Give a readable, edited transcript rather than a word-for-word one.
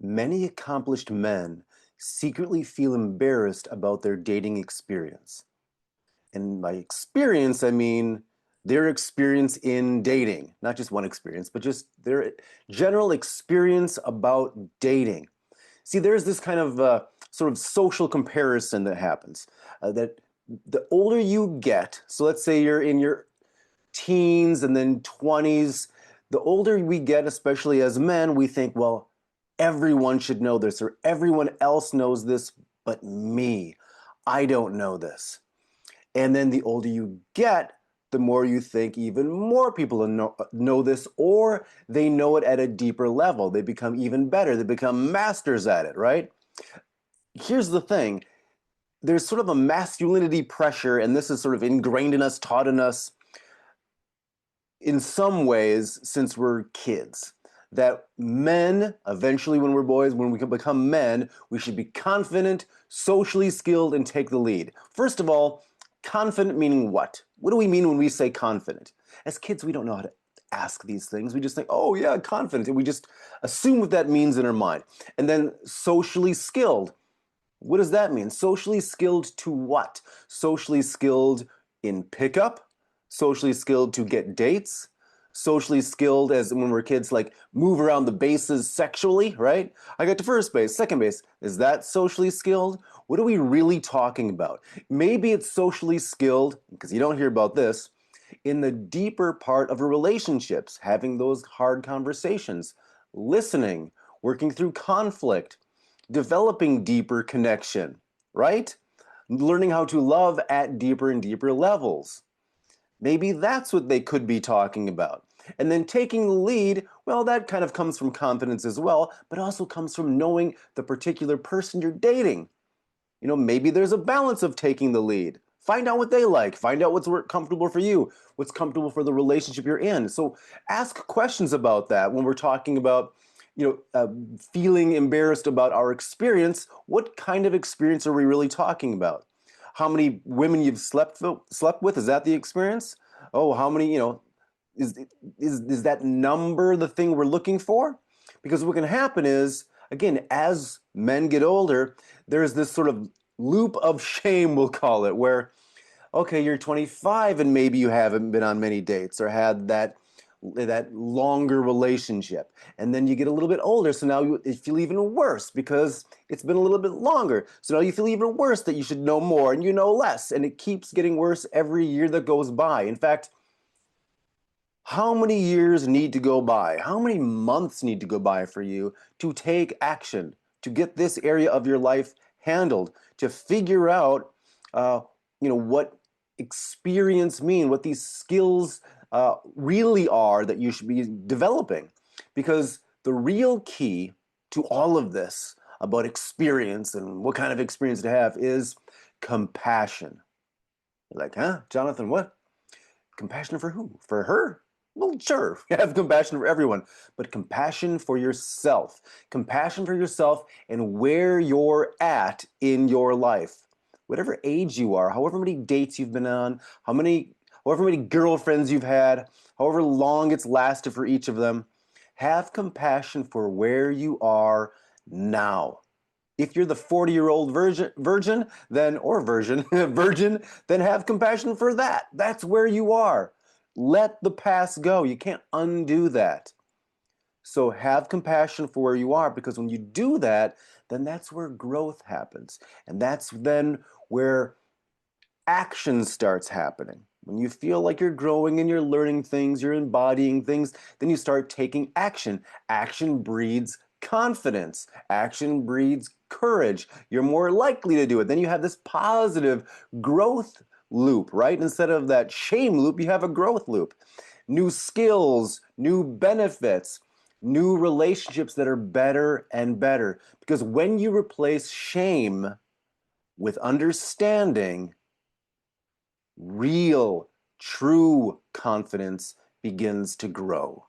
Many accomplished men secretly feel embarrassed about their dating experience. And by experience, I mean their experience in dating, not just one experience, but just their general experience about dating. See, there's this kind of sort of social comparison that happens that the older you get, so let's say you're in your teens and then 20s, the older we get, especially as men, we think, well, everyone should know this or everyone else knows this, but me, I don't know this. And then the older you get, the more you think even more people know this, or they know it at a deeper level. They become even better. They become masters at it, right? Here's the thing. There's sort of a masculinity pressure, and this is sort of ingrained in us, taught in us in some ways since we're kids. That men, eventually when we're boys, when we can become men, we should be confident, socially skilled, and take the lead. First of all, confident meaning what? What do we mean when we say confident? As kids, we don't know how to ask these things. We just think, oh yeah, confident. And we just assume what that means in our mind. And then socially skilled. What does that mean? Socially skilled to what? Socially skilled in pickup, socially skilled to get dates, socially skilled as when we're kids, like move around the bases sexually, right? I got to first base, second base. Is that socially skilled? What are we really talking about? Maybe it's socially skilled, because you don't hear about this, in the deeper part of relationships, having those hard conversations, listening, working through conflict, developing deeper connection, right? Learning how to love at deeper and deeper levels. Maybe that's what they could be talking about. And then taking the lead, well, that kind of comes from confidence as well, but also comes from knowing the particular person you're dating. You know, maybe there's a balance of taking the lead. Find out what they like. Find out what's comfortable for you, what's comfortable for the relationship you're in. So ask questions about that when we're talking about, feeling embarrassed about our experience. What kind of experience are we really talking about? How many women you've slept with? Is that the experience? Oh, how many? Is is that number the thing we're looking for? Because what can happen is, again, as men get older, there's this sort of loop of shame, we'll call it, where okay, you're 25 and maybe you haven't been on many dates or had that longer relationship. And then you get a little bit older, so now you feel even worse because it's been a little bit longer. So now you feel even worse that you should know more and you know less. And it keeps getting worse every year that goes by. In fact, how many years need to go by? How many months need to go by for you to take action, to get this area of your life handled, to figure out, what experience mean, what these skills really are that you should be developing? Because the real key to all of this about experience and what kind of experience to have is compassion. You're like, huh, Jonathan, what? Compassion for who? For her? Well, sure, have compassion for everyone, but compassion for yourself. Compassion for yourself and where you're at in your life. Whatever age you are, however many dates you've been on, however many girlfriends you've had, however long it's lasted for each of them, have compassion for where you are now. If you're the 40-year-old virgin, then or virgin, virgin, then have compassion for that. That's where you are. Let the past go. You can't undo that. So have compassion for where you are, because when you do that, then that's where growth happens. And that's then where action starts happening. When you feel like you're growing and you're learning things, you're embodying things, then you start taking action. Action breeds confidence. Action breeds courage. You're more likely to do it. Then you have this positive growth loop, right? Instead of that shame loop, you have a growth loop. New skills, new benefits, new relationships that are better and better. Because when you replace shame with understanding, real, true confidence begins to grow.